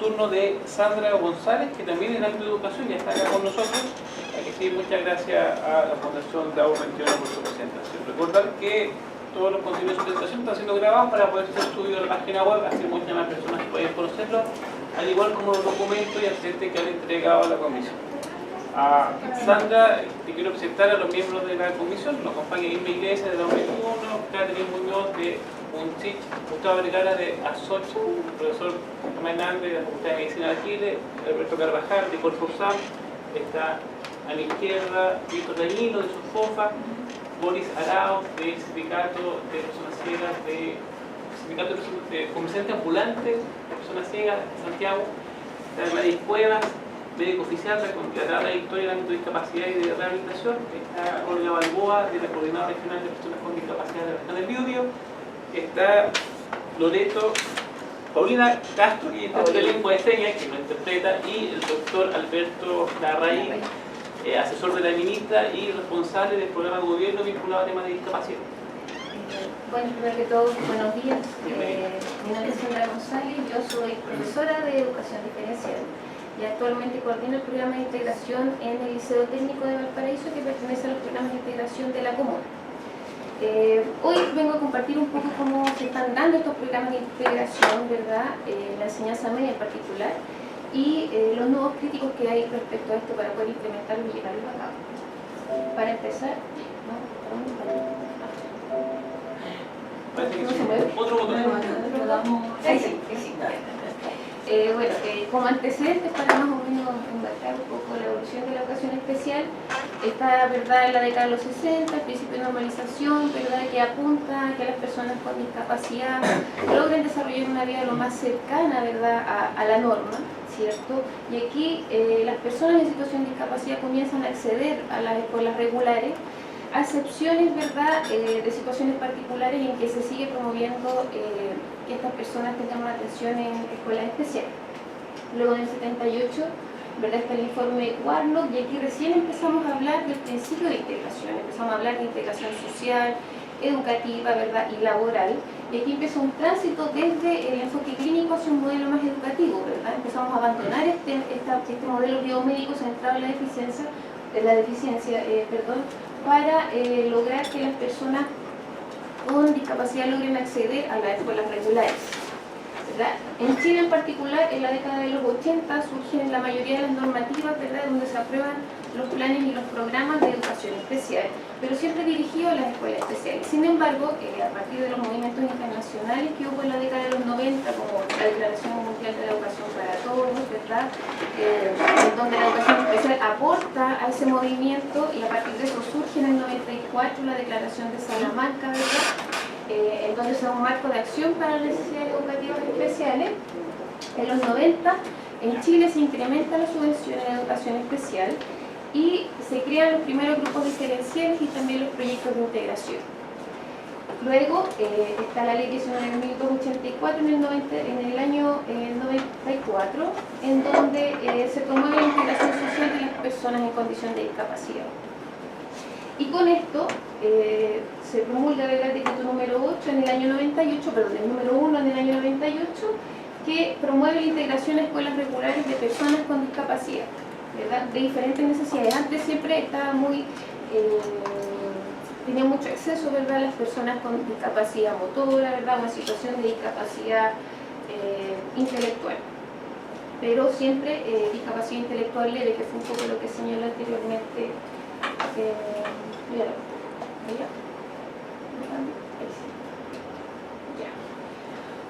turno de Sandra González, que también en el ámbito de educación ya está acá con nosotros. Aquí sí, muchas gracias a la Fundación DAO 21 por su presentación. Recordar que todos los contenidos de su presentación están siendo grabados para poder ser subidos a la página web, así muchas más personas pueden conocerlo, al igual como los documentos y antecedentes que han entregado a la comisión. Sandra, te quiero presentar a los miembros de la comisión. Nos acompaña Irma Iglesias de la UNED1, Catherine Muñoz de UNCHIC, Gustavo Vergara de ASOCH, el profesor Tomás Hernández de la Facultad de Medicina de Chile, Alberto Carvajal de Corfosam, está a la izquierda Víctor Danilo de SUFOFA, Boris Arao del Sindicato de Personas Ciegas Sindicato de Comerciantes Ambulantes de Personas Ciegas de Santiago, está Gladys Cuevas, médico oficial con larga historia en el ámbito de discapacidad y de rehabilitación, está Olga Balboa de la Coordinadora Regional de Personas con Discapacidad de la región del Biobío, está Loreto, Paulina Castro, que interpreta lengua de señas, que lo interpreta, y el doctor Alberto Larraín, asesor de la ministra y responsable del programa de gobierno vinculado a temas de discapacidad. Bueno, primero que todo, buenos días. Mi nombre es Sandra González, yo soy profesora de educación diferencial y actualmente coordino el programa de integración en el Liceo Técnico de Valparaíso, que pertenece a los programas de integración de la comuna. Hoy vengo a compartir un poco cómo se están dando estos programas de integración, ¿verdad? La enseñanza media en particular, y los nuevos críticos que hay respecto a esto para poder implementarlos y llevarlos a cabo. Para empezar, Otro botón. Bueno, como antecedentes para más o menos embarcar un poco la evolución de la educación especial, está, ¿verdad?, en la década de los 60, el principio de normalización, ¿verdad?, que apunta a que las personas con discapacidad logren desarrollar una vida lo más cercana, ¿verdad?, a la norma, ¿cierto? Y aquí las personas en situación de discapacidad comienzan a acceder a las escuelas regulares, a excepciones, ¿verdad?, de situaciones particulares en que se sigue promoviendo que estas personas tengan una atención en escuelas especiales. Luego en el 78, ¿verdad?, está el informe Warnock, y aquí recién empezamos a hablar del principio de integración, empezamos a hablar de integración social, educativa, ¿verdad?, y laboral, y aquí empieza un tránsito desde el enfoque clínico hacia un modelo más educativo, ¿verdad? Empezamos a abandonar este modelo biomédico centrado en la deficiencia, para lograr que las personas con discapacidad logren acceder a las escuelas regulares, ¿verdad? En Chile en particular, en la década de los 80 surgen la mayoría de las normativas, ¿verdad?, donde se aprueban los planes y los programas de educación especial, pero siempre dirigidos a las escuelas especiales. Sin embargo, a partir de los movimientos internacionales que hubo en la década de los 90, como la Declaración Mundial de la Educación para Todos, ¿verdad?, donde la educación especial aporta a ese movimiento, y a partir de eso surge en el 94 la Declaración de Salamanca, ¿verdad?, en donde se da un marco de acción para las necesidades educativas especiales. En los 90, en Chile se incrementa la subvención en educación especial y se crean los primeros grupos diferenciales y también los proyectos de integración. Luego está la ley 19.284 en el año 94, en donde se promueve la integración social de las personas en condición de discapacidad. Y con esto se promulga, ¿verdad?, el decreto número 8 en el año 98, perdón, el número 1 en el año 98, que promueve la integración a escuelas regulares de personas con discapacidad, ¿verdad?, de diferentes necesidades. Antes siempre estaba tenía mucho acceso, ¿verdad?, las personas con discapacidad motora, ¿verdad?, una situación de discapacidad intelectual, pero siempre discapacidad intelectual leve, que fue un poco lo que señaló anteriormente.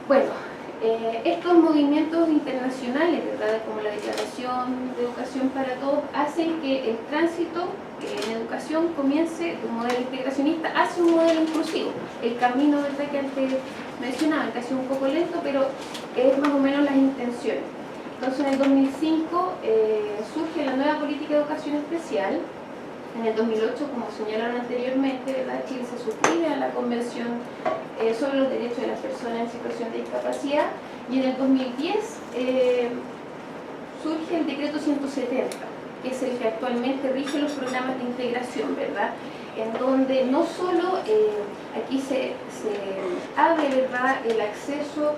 Bueno, estos movimientos internacionales, ¿verdad?, como la Declaración de Educación para Todos, hacen que el tránsito en educación comience de un modelo integracionista hacia un modelo inclusivo. El camino, ¿verdad?, que antes mencionaba, que ha sido un poco lento, pero es más o menos las intenciones. Entonces, en el 2005 surge la nueva política de educación especial. En el 2008, como señalaron anteriormente, ¿verdad?, Chile se suscribe a la Convención sobre los Derechos de las Personas en Situación de Discapacidad, y en el 2010 surge el decreto 170, que es el que actualmente rige los programas de integración, ¿verdad?, en donde no solo aquí se abre, ¿verdad?, el acceso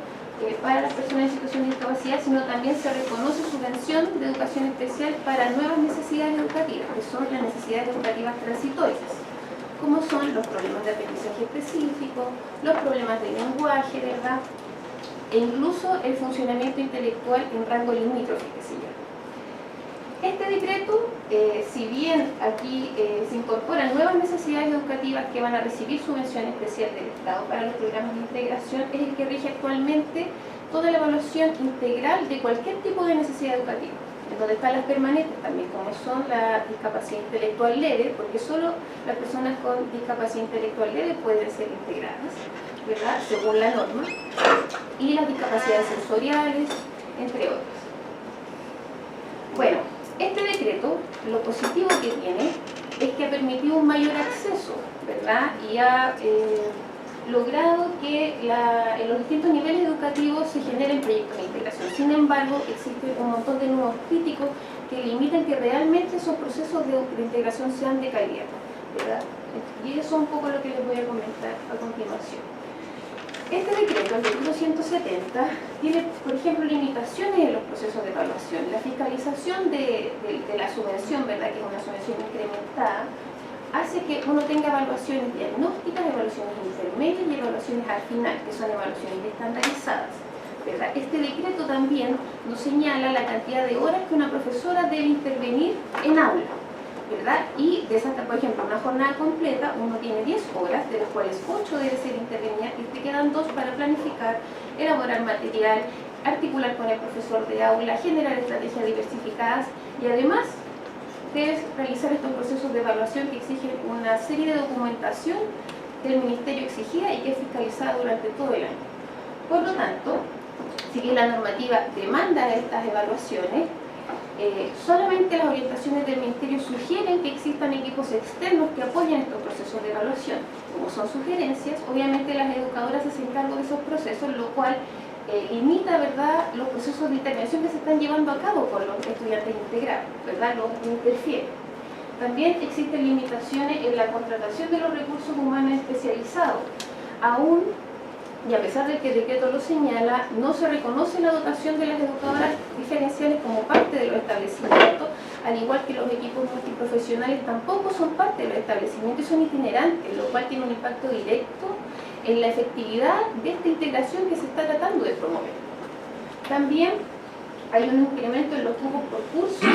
para las personas en situación de discapacidad, sino también se reconoce subvención de educación especial para nuevas necesidades educativas, que son las necesidades educativas transitorias, como son los problemas de aprendizaje específico, los problemas de lenguaje, ¿verdad? E incluso el funcionamiento intelectual en rango limítrofe, que se llama. Este decreto, si bien aquí se incorporan nuevas necesidades educativas que van a recibir subvención especial del Estado para los programas de integración, es el que rige actualmente toda la evaluación integral de cualquier tipo de necesidad educativa, en donde están las permanentes también, como son la discapacidad intelectual leve, porque solo las personas con discapacidad intelectual leve pueden ser integradas, ¿verdad?, según la norma, y las discapacidades sensoriales, entre otras. Bueno, este decreto, lo positivo que tiene es que ha permitido un mayor acceso, ¿verdad?, y ha logrado que en los distintos niveles educativos se generen proyectos de integración. Sin embargo, existe un montón de nuevos críticos que limitan que realmente esos procesos de integración sean de calidad, ¿verdad? Y eso es un poco lo que les voy a comentar a continuación. Este decreto, el decreto 170, tiene, por ejemplo, limitaciones en los procesos de evaluación. La fiscalización de la subvención, ¿verdad?, que es una subvención incrementada, hace que uno tenga evaluaciones diagnósticas, evaluaciones intermedias y evaluaciones al final, que son evaluaciones estandarizadas, ¿verdad? Este decreto también nos señala la cantidad de horas que una profesora debe intervenir en aula, ¿verdad? Y de esa, por ejemplo, una jornada completa, uno tiene 10 horas, de las cuales 8 debe ser intervenida y te quedan 2 para planificar, elaborar material, articular con el profesor de aula, generar estrategias diversificadas y además debes realizar estos procesos de evaluación que exigen una serie de documentación que el Ministerio exigía y que es fiscalizada durante todo el año. Por lo tanto, si bien la normativa demanda estas evaluaciones, solamente las orientaciones del Ministerio sugieren que existan equipos externos que apoyen estos procesos de evaluación. Como son sugerencias, obviamente las educadoras se hacen cargo de esos procesos, lo cual limita, ¿verdad?, los procesos de intervención que se están llevando a cabo con los estudiantes integrados, ¿verdad?, los interfiere. También existen limitaciones en la contratación de los recursos humanos especializados. Aún, y a pesar de que el decreto lo señala, no se reconoce la dotación de las educadoras diferenciales como parte de los establecimientos, al igual que los equipos multiprofesionales tampoco son parte de los establecimientos y son itinerantes, lo cual tiene un impacto directo en la efectividad de esta integración que se está tratando de promover. También hay un incremento en los cupos por curso,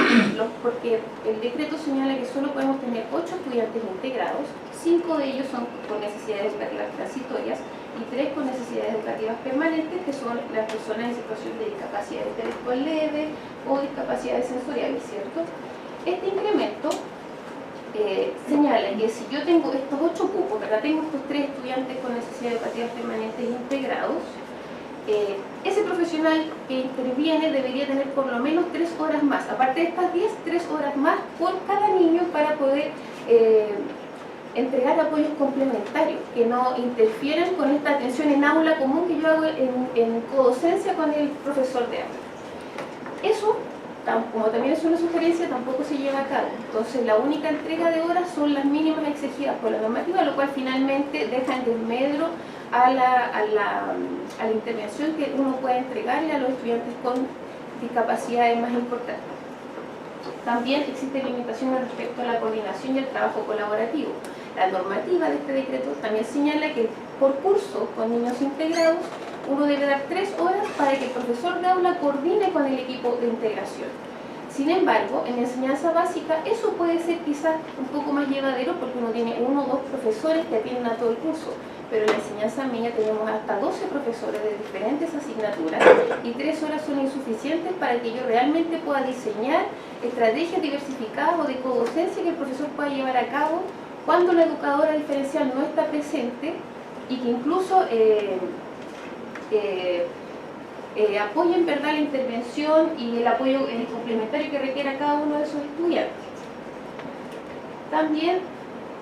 porque el decreto señala que solo podemos tener 8 estudiantes integrados, 5 de ellos son con necesidades educativas transitorias y 3 con necesidades educativas permanentes, que son las personas en situación de discapacidad intelectual leve o discapacidades sensoriales, ¿cierto? Este incremento señala que si yo tengo estos 8 cupos, ¿verdad?, tengo estos 3 estudiantes con necesidades educativas permanentes integrados, ese profesional que interviene debería tener por lo menos 3 horas más, aparte de estas 10, 3 horas más por cada niño para poder entregar apoyos complementarios que no interfieran con esta atención en aula común que yo hago en codocencia con el profesor de aula. Eso, como también es una sugerencia, tampoco se lleva a cabo. Entonces la única entrega de horas son las mínimas exigidas por la normativa, lo cual finalmente deja en desmedro a la intervención que uno puede entregarle a los estudiantes con discapacidades más importantes. También existen limitaciones respecto a la coordinación y el trabajo colaborativo. La normativa de este decreto también señala que por curso con niños integrados uno debe dar 3 horas para que el profesor de aula coordine con el equipo de integración. Sin embargo, en enseñanza básica eso puede ser quizás un poco más llevadero porque uno tiene 1 o 2 profesores que atienden a todo el curso, pero en la enseñanza media tenemos hasta 12 profesores de diferentes asignaturas y 3 horas son insuficientes para que yo realmente pueda diseñar estrategias diversificadas o de codocencia que el profesor pueda llevar a cabo cuando la educadora diferencial no está presente y que incluso apoyen, ¿verdad?, la intervención y el apoyo complementario que requiera cada uno de esos estudiantes. También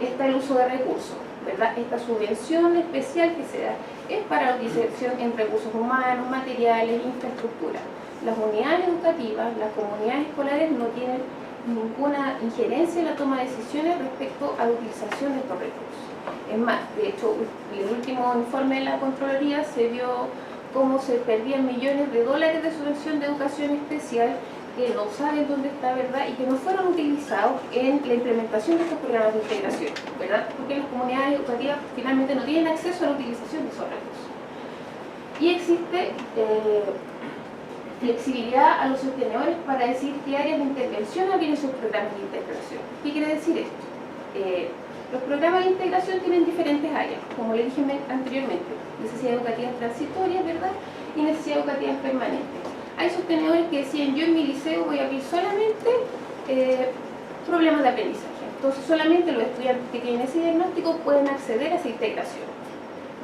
está el uso de recursos, ¿verdad? Esta subvención especial que se da es para la utilización en recursos humanos, materiales, infraestructura. Las unidades educativas, las comunidades escolares no tienen ninguna injerencia en la toma de decisiones respecto a la utilización de estos recursos. Es más, de hecho, el último informe de la Contraloría se vio cómo se perdían millones de dólares de subvención de educación especial que no saben dónde está, ¿verdad? Y que no fueron utilizados en la implementación de estos programas de integración, ¿verdad? Porque las comunidades educativas finalmente no tienen acceso a la utilización de esos recursos. Y existe flexibilidad a los sostenedores para decir qué áreas de intervención habría en sus programas de integración. ¿Qué quiere decir esto? Los programas de integración tienen diferentes áreas, como le dije anteriormente, necesidades educativas transitorias, ¿verdad? Y necesidades educativas permanentes. Hay sostenedores que decían, yo en mi liceo voy a abrir solamente problemas de aprendizaje. Entonces solamente los estudiantes que tienen ese diagnóstico pueden acceder a esa integración,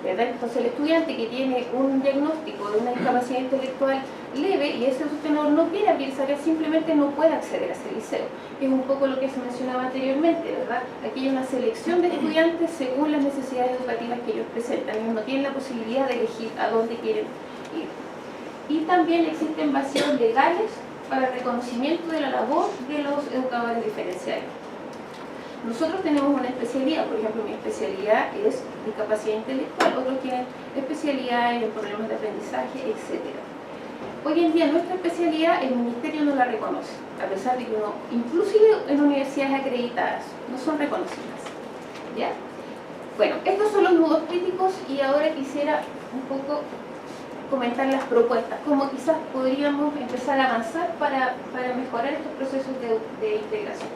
¿verdad? Entonces el estudiante que tiene un diagnóstico de una discapacidad intelectual leve y ese sostenedor no quiere abrir esa área, simplemente no puede acceder a ese liceo. Es un poco lo que se mencionaba anteriormente, ¿verdad? Aquí hay una selección de estudiantes según las necesidades educativas que ellos presentan. Ellos no tienen la posibilidad de elegir a dónde quieren ir. Y también existen vacíos legales para el reconocimiento de la labor de los educadores diferenciales. Nosotros tenemos una especialidad, por ejemplo, mi especialidad es discapacidad intelectual, otros tienen especialidades en problemas de aprendizaje, etc. Hoy en día nuestra especialidad el Ministerio no la reconoce, a pesar de que uno, inclusive en universidades acreditadas, no son reconocidas. ¿Ya? Bueno, estos son los nudos críticos y ahora quisiera un poco comentar las propuestas, cómo quizás podríamos empezar a avanzar para mejorar estos procesos de integración.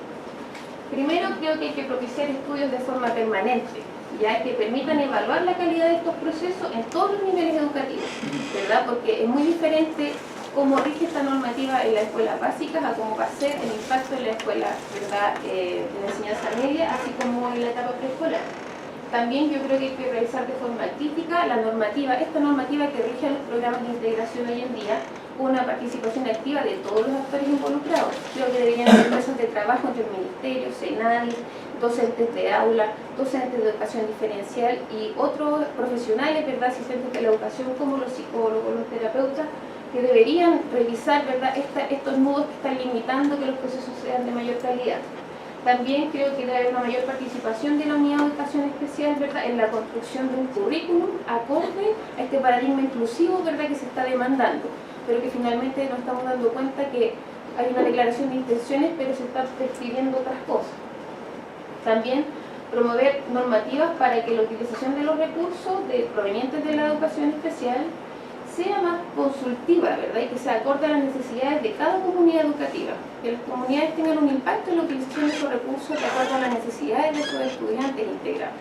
Primero, creo que hay que propiciar estudios de forma permanente, ya que permitan evaluar la calidad de estos procesos en todos los niveles educativos, ¿verdad? Porque es muy diferente cómo rige esta normativa en las escuelas básicas a cómo va a ser el impacto en la escuela, ¿verdad? De la enseñanza media, así como en la etapa preescolar. También yo creo que hay que revisar de forma crítica la normativa, esta normativa que rige a los programas de integración hoy en día, con una participación activa de todos los actores involucrados. Creo que deberían haber mesas de trabajo entre el Ministerio, SENADI, docentes de aula, docentes de educación diferencial y otros profesionales, ¿verdad?, asistentes de la educación como los psicólogos, los terapeutas, que deberían revisar, ¿verdad?, estos nudos que están limitando que los procesos sean de mayor calidad. También creo que debe haber una mayor participación de la unidad de educación especial, ¿verdad?, en la construcción de un currículum acorde a este paradigma inclusivo, ¿verdad?, que se está demandando, pero que finalmente nos estamos dando cuenta que hay una declaración de intenciones, pero se está prescribiendo otras cosas. También promover normativas para que la utilización de los recursos provenientes de la educación especial sea más consultiva, ¿verdad? Y que se acorde a las necesidades de cada comunidad educativa. Que las comunidades tengan un impacto en la utilización de esos recursos de acuerdo a las necesidades de sus estudiantes integrados.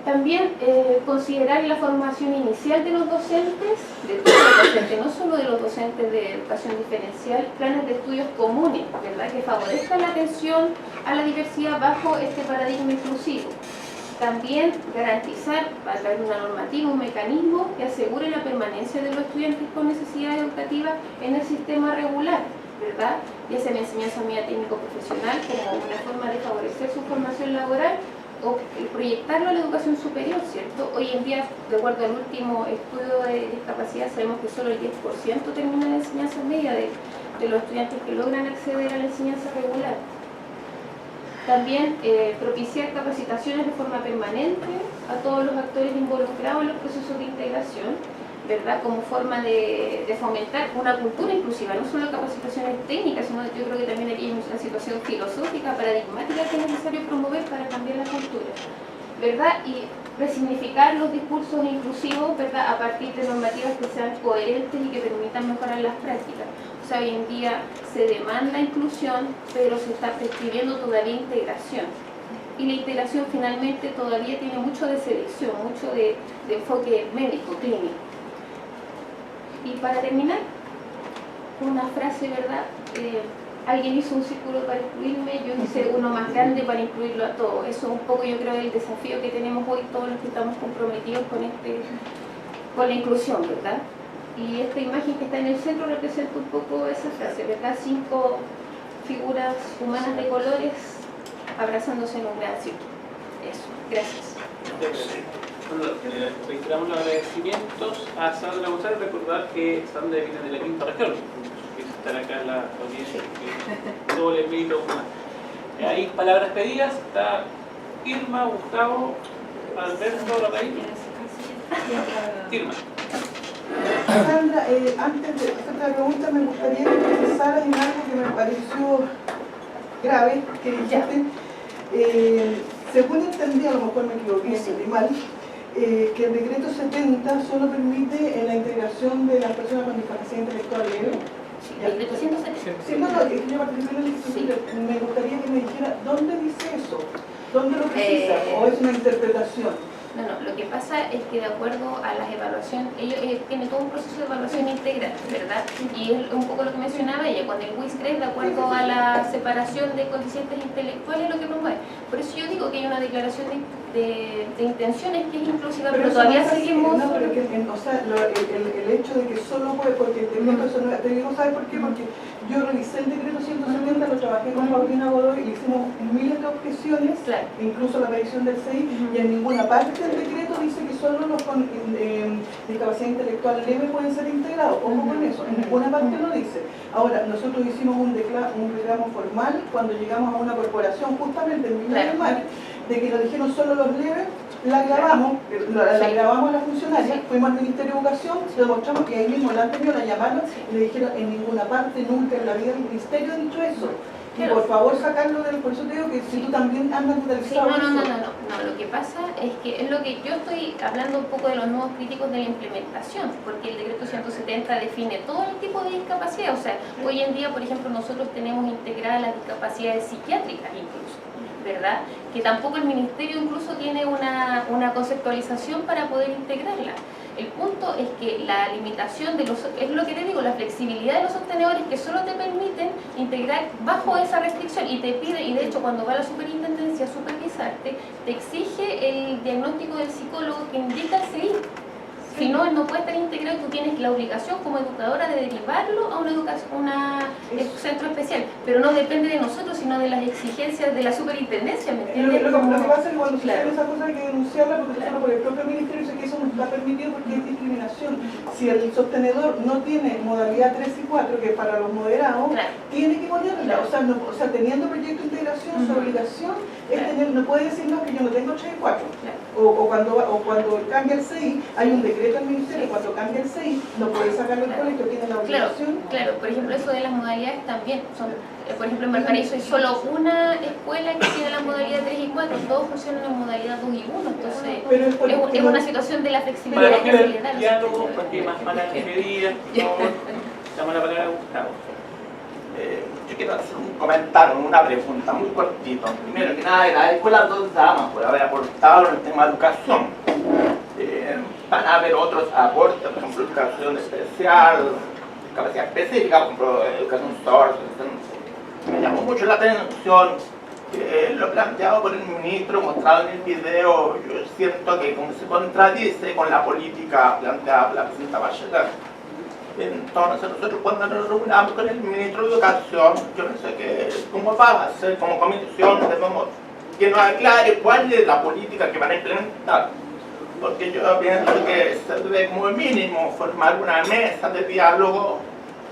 También considerar la formación inicial de los docentes, de todos los docentes, no solo de los docentes de educación diferencial, planes de estudios comunes, ¿verdad?, que favorezcan la atención a la diversidad bajo este paradigma inclusivo. También garantizar, a través de una normativa, un mecanismo que asegure la permanencia de los estudiantes con necesidades educativas en el sistema regular, ¿verdad?, ya sea en enseñanza media técnico-profesional como una forma de favorecer su formación laboral o proyectarlo a la educación superior, ¿cierto? Hoy en día, de acuerdo al último estudio de discapacidad, sabemos que solo el 10% termina la enseñanza media de los estudiantes que logran acceder a la enseñanza regular. También propiciar capacitaciones de forma permanente a todos los actores involucrados en los procesos de integración, ¿verdad?, como forma de fomentar una cultura inclusiva, no solo capacitaciones técnicas, sino yo creo que también aquí hay una situación filosófica, paradigmática que es necesario promover para cambiar la cultura, ¿verdad?, y resignificar los discursos inclusivos, ¿verdad?, a partir de normativas que sean coherentes y que permitan mejorar las prácticas. O sea, hoy en día se demanda inclusión, pero se está prescribiendo todavía integración. Y la integración finalmente todavía tiene mucho de selección, mucho de enfoque médico, clínico. Y para terminar, una frase, ¿verdad? Alguien hizo un círculo para excluirme, yo hice uno más grande para incluirlo a todos. Eso es un poco, yo creo, el desafío que tenemos hoy todos los que estamos comprometidos con la inclusión, ¿verdad? Y esta imagen que está en el centro representa un poco esa frase, ¿verdad? 5 figuras humanas de colores abrazándose en un gran círculo. Eso, gracias. Bueno, reiteramos los agradecimientos a Sandra González. Recordar que Sandra viene de la quinta región, que estar acá en la audiencia, que doble mérito. Hay palabras pedidas, está Irma, Gustavo, Alberto, Rafael. Irma. Sandra, antes de hacerte la pregunta, me gustaría que pensaras en algo que me pareció grave, que dijiste. Según entendí, a lo mejor me equivoqué, entendí mal, que el decreto 70 solo permite la integración de las personas con discapacidad intelectual leve. El decreto 170. Sí, no, que yo participé en el discurso, me gustaría que me dijera dónde dice eso, dónde lo precisa, o es una interpretación. No, lo que pasa es que de acuerdo a las evaluaciones, ellos tienen todo un proceso de evaluación integral, ¿verdad? Y es un poco lo que mencionaba ella, con el WIS-3, de acuerdo a la separación de coeficientes intelectuales, lo que promueve. Por eso yo digo que hay una declaración de intenciones que es inclusiva, pero todavía seguimos... No, pero que, o sea, el hecho de que solo puede, porque el decreto, eso no, te digo, ¿sabes por qué? Porque yo revisé el decreto 170, lo trabajé con Paulina Godoy, le hicimos miles de objeciones, Claro. incluso la revisión del CEI, y en ninguna parte del decreto dice que solo los con discapacidad intelectual leve pueden ser integrados. Ojo con eso, en ninguna parte lo dice. Ahora, nosotros hicimos un reclamo formal cuando llegamos a una corporación, justamente en Villa del Mar, de que lo dijeron solo los leves, la grabamos a la funcionaria, fuimos al Ministerio de Educación, se demostramos que ahí mismo la han tenido, la llamaron y le dijeron en ninguna parte, nunca en la vida del Ministerio ha dicho eso. Y por favor sacarlo del, por eso te digo que si tú también andas mentalizado. No, lo que pasa es que es lo que yo estoy hablando un poco de los nuevos críticos de la implementación, porque el decreto 170 define todo el tipo de discapacidad, o sea, hoy en día, por ejemplo, nosotros tenemos integradas las discapacidades psiquiátricas incluso, ¿verdad? Que tampoco el Ministerio incluso tiene una conceptualización para poder integrarla. El punto es que la limitación de los, es lo que te digo, la flexibilidad de los sostenedores que solo te permiten integrar bajo esa restricción y te pide, y de hecho cuando va a la superintendencia a supervisarte, te exige el diagnóstico del psicólogo que indica el CI. Si no, él no puede estar integrado y tú tienes la obligación como educadora de derivarlo a un centro especial. Pero no depende de nosotros, sino de las exigencias de la superintendencia, ¿me entiendes? Lo que pasa es que cuando sucede esa cosa hay que denunciarla porque solo por el propio ministerio dice que eso no está permitido porque es discriminación. Si el sostenedor no tiene modalidad 3 y 4, que es para los moderados, tiene que ponerla. O sea, teniendo proyecto de integración, su obligación es tener, no puede decirnos que yo no tengo 3 y 4. O cuando cambia el CI, hay un decreto del ministerio, cuando cambia el CI, no puede sacarlo del colegio, tiene la obligación. Claro, por ejemplo, eso de las modalidades también son, por ejemplo, en Valparaíso hay solo una escuela que tiene la modalidad 3 y 4, todos funcionan en modalidad 2 y 1, entonces es una situación de la flexibilidad Para que que se el le da. diálogo, porque más malas medidas, por favor, damos la palabra a Gustavo. Yo quiero hacer un comentario, una pregunta muy cortito. Primero que nada, las escuelas dos damas por haber aportado en el tema de educación. Van a haber otros aportes, por ejemplo, educación especial, capacidad específica, por ejemplo, educación sorda. Me llamó mucho la atención lo planteado por el ministro, mostrado en el video. Yo siento que como se contradice con la política planteada por la presidenta Bachelet. Entonces nosotros cuando nos reunamos con el ministro de Educación, yo no sé qué, cómo va a ser como comisión, debemos que nos aclare cuál es la política que van a implementar. Porque yo pienso que se debe como mínimo formar una mesa de diálogo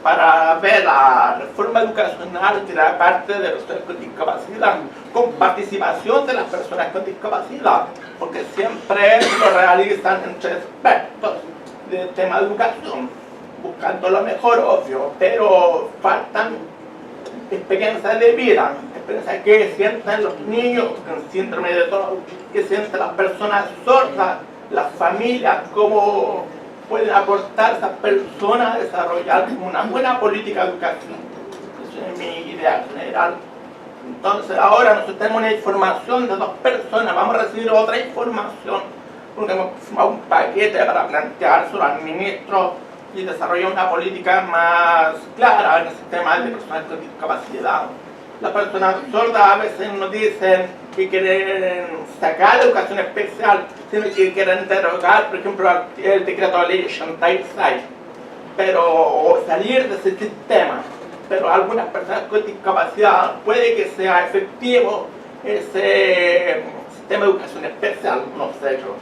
para ver la reforma educacional de la parte de los con discapacidad, con participación de las personas con discapacidad, porque siempre lo realizan entre expertos del tema de educación, buscando lo mejor, obvio, pero faltan experiencias de vida, experiencias que sienten los niños con síndrome de Down, que sienten las personas sordas, las familias, cómo pueden aportar esas personas a desarrollar una buena política de educación. Esa es mi idea general. Entonces ahora nosotros tenemos una información de 2 personas, vamos a recibir otra información, porque hemos firmado un paquete para planteárselo al ministro y desarrollar una política más clara en ese tema de personas con discapacidad. Las personas sordas a veces nos dicen que quieren sacar la educación especial, sino que quieren derogar, por ejemplo, el decreto de ley 86, pero salir de ese sistema. Pero algunas personas con discapacidad puede que sea efectivo ese sistema de educación especial, no sé yo.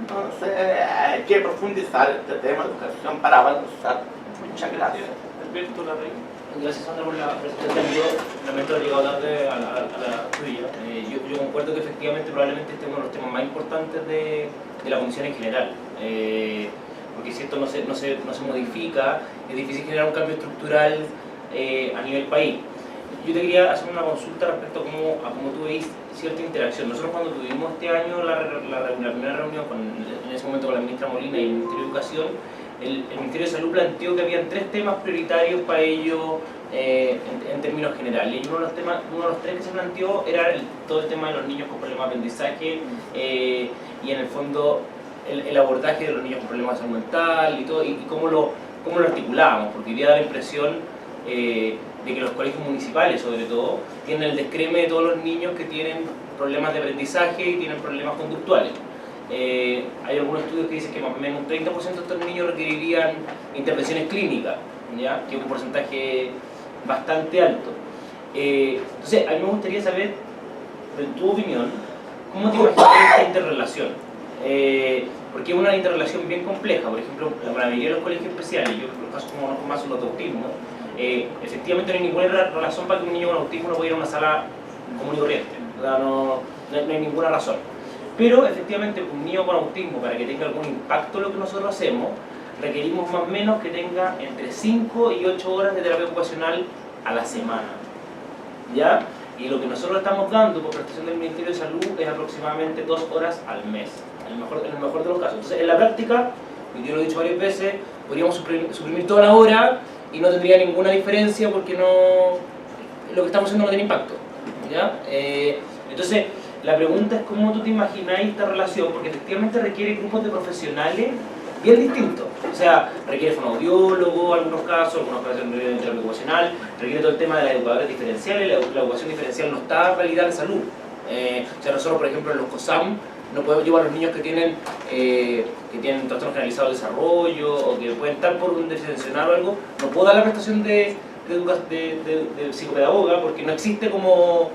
Entonces hay que profundizar este tema de educación para avanzar. Muchas gracias. Alberto Larraín. Gracias, Sandra, por la presentación. Yo lamento haber llegado tarde a la tuya. Yo concuerdo que efectivamente probablemente este es uno de los temas más importantes de la Comisión en general. Porque si esto no se modifica, es difícil generar un cambio estructural a nivel país. Yo te quería hacer una consulta respecto a cómo tú veis cierta interacción. Nosotros cuando tuvimos este año la primera reunión en ese momento con la ministra Molina y el Ministerio de Educación, el Ministerio de Salud planteó que habían 3 temas prioritarios para ello en términos generales. Y uno de los 3 que se planteó era todo el tema de los niños con problemas de aprendizaje y en el fondo el abordaje de los niños con problemas de salud mental y todo, y cómo lo articulábamos, porque hoy día da la impresión de que los colegios municipales, sobre todo, tienen el descreme de todos los niños que tienen problemas de aprendizaje y tienen problemas conductuales. Hay algunos estudios que dicen que más o menos un 30% de estos niños requerirían intervenciones clínicas, ¿ya? Que es un porcentaje bastante alto. Entonces, a mí me gustaría saber, en tu opinión, ¿cómo te imaginas esta interrelación? Porque es una interrelación bien compleja. Por ejemplo, la mayoría de los colegios especiales, yo los casos como conozco más son los de autismo, efectivamente no hay ninguna razón para que un niño con autismo no pueda ir a una sala común y corriente. O sea, no hay ninguna razón. Pero efectivamente un niño con autismo, para que tenga algún impacto en lo que nosotros hacemos, requerimos más o menos que tenga entre 5 y 8 horas de terapia ocupacional a la semana, ¿ya? Y lo que nosotros estamos dando por prestación del Ministerio de Salud es aproximadamente 2 horas al mes, en el mejor de los casos. Entonces, en la práctica, y yo lo he dicho varias veces, podríamos suprimir toda la hora y no tendría ninguna diferencia porque lo que estamos haciendo no tiene impacto, ¿ya? Entonces, la pregunta es cómo tú te imagináis esta relación, porque efectivamente requiere grupos de profesionales bien distintos. O sea, requiere fonoaudiólogo, algunos casos de terapia ocupacional, requiere todo el tema de las educadoras diferenciales. La educación diferencial no está validada en salud. O sea, nosotros, por ejemplo, en los COSAM no podemos llevar a los niños que tienen trastorno generalizado del desarrollo o que pueden estar por un déficit atencional o algo, no puedo dar la prestación de psicopedagoga porque no existe como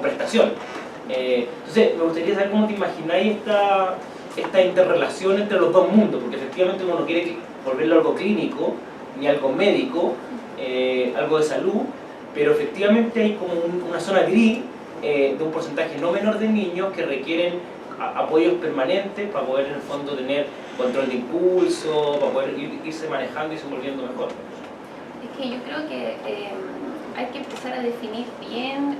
prestación. Entonces, me gustaría saber cómo te imagináis esta interrelación entre los dos mundos, porque efectivamente uno no quiere volverlo algo clínico ni algo médico, algo de salud, pero efectivamente hay como una zona gris de un porcentaje no menor de niños que requieren apoyos permanentes para poder en el fondo tener control de impulso, para poder irse manejando y se volviendo mejor. Es que yo creo que hay que empezar a definir bien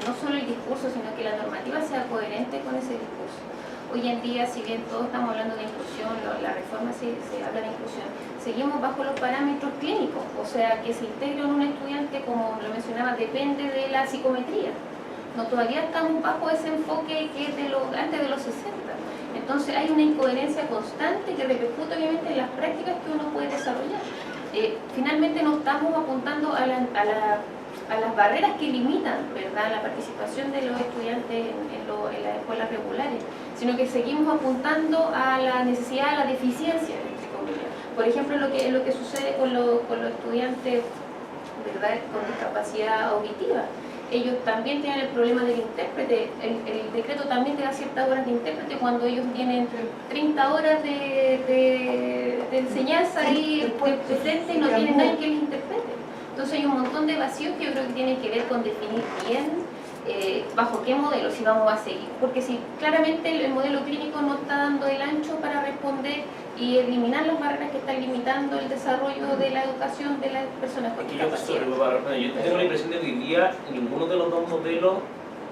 no solo el discurso, sino que la normativa sea coherente con ese discurso. Hoy en día, si bien todos estamos hablando de inclusión, la reforma se habla de inclusión, seguimos bajo los parámetros clínicos, o sea, que se integre en un estudiante, como lo mencionaba, depende de la psicometría. No, todavía estamos bajo ese enfoque que es antes de los 60. Entonces hay una incoherencia constante que repercute obviamente en las prácticas que uno puede desarrollar. Finalmente no estamos apuntando a las barreras que limitan, ¿verdad?, la participación de los estudiantes en las escuelas regulares, sino que seguimos apuntando a la necesidad, a la deficiencia, entre comillas. Por ejemplo, lo que sucede con los estudiantes, ¿verdad?, con discapacidad auditiva. Ellos también tienen el problema del intérprete. El decreto también te da ciertas horas de intérprete cuando ellos tienen 30 horas de enseñanza ahí de frente y no tienen nadie que les interprete. Entonces hay un montón de vacíos que yo creo que tienen que ver con definir bien bajo qué modelo si vamos a seguir. Porque si claramente el modelo clínico no está dando el ancho para responder y eliminar las barreras que están limitando el desarrollo de la educación de las personas con discapacidad. Yo tengo la impresión de que hoy día ninguno de los dos modelos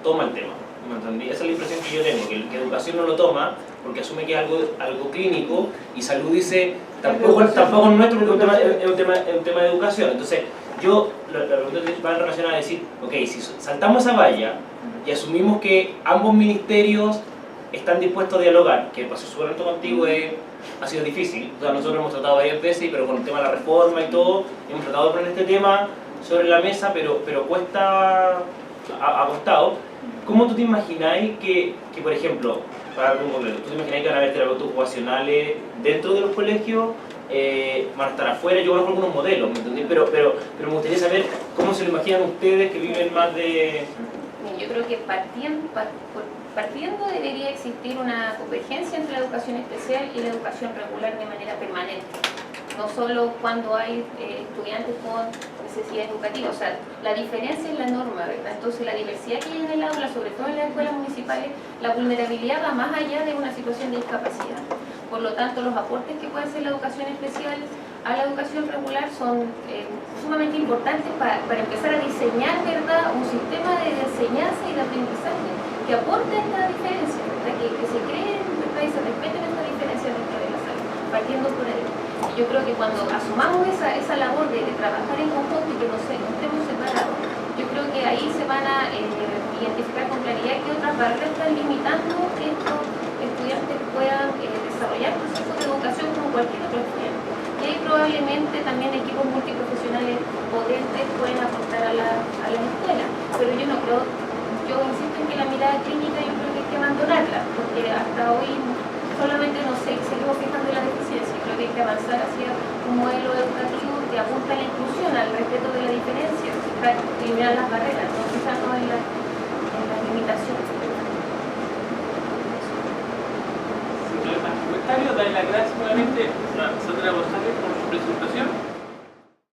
toma el tema. ¿Me entendí? Esa es la impresión que yo tengo, que educación no lo toma porque asume que es algo clínico y salud dice tampoco es nuestro porque es un tema de educación. Entonces, la pregunta va en relación a decir, ok, si saltamos esa valla y asumimos que ambos ministerios están dispuestos a dialogar, que para ser súper alto contigo ha sido difícil. O sea, nosotros hemos tratado varias veces, pero con el tema de la reforma y todo, hemos tratado de poner este tema sobre la mesa, pero cuesta, ha costado. ¿Cómo tú te imagináis que por ejemplo, para algo concreto, tú te imagináis que van a haber terapeutas ocupacionales dentro de los colegios, van a estar afuera? Yo conozco algunos modelos, ¿me entendí? Pero me gustaría saber cómo se lo imaginan ustedes que viven más de... Yo creo que partiendo debería existir una convergencia entre la educación especial y la educación regular de manera permanente. No solo cuando hay estudiantes con necesidades educativas. O sea, la diferencia es la norma, ¿verdad? Entonces la diversidad que hay en el aula, sobre todo en las escuelas municipales, la vulnerabilidad va más allá de una situación de discapacidad. Por lo tanto, los aportes que puede hacer la educación especial a la educación regular son sumamente importantes para empezar a diseñar, ¿verdad?, un sistema de enseñanza y de aprendizaje que aporte esta diferencia, ¿verdad?, que se creen, ¿verdad?, y se respeten estas diferencias dentro de la sala, partiendo por ahí. Y yo creo que cuando asumamos esa labor de trabajar en conjunto y que no estemos separados, yo creo que ahí se van a identificar con claridad que otras barreras están limitando que estos estudiantes puedan desarrollar procesos de educación como cualquier otro estudiante. Y ahí probablemente también equipos multiprofesionales potentes pueden aportar a las escuelas. Pero yo no creo, yo insisto en que la mirada clínica yo creo que hay que abandonarla, porque hasta hoy solamente nos seguimos fijando en la deficiencia. Creo que hay que avanzar hacia un modelo educativo que apunta a la inclusión, al respeto de la diferencia, para eliminar las barreras, no quizás no en la limitación. Sin más comentarios, darle las gracias nuevamente a Sandra González por su presentación.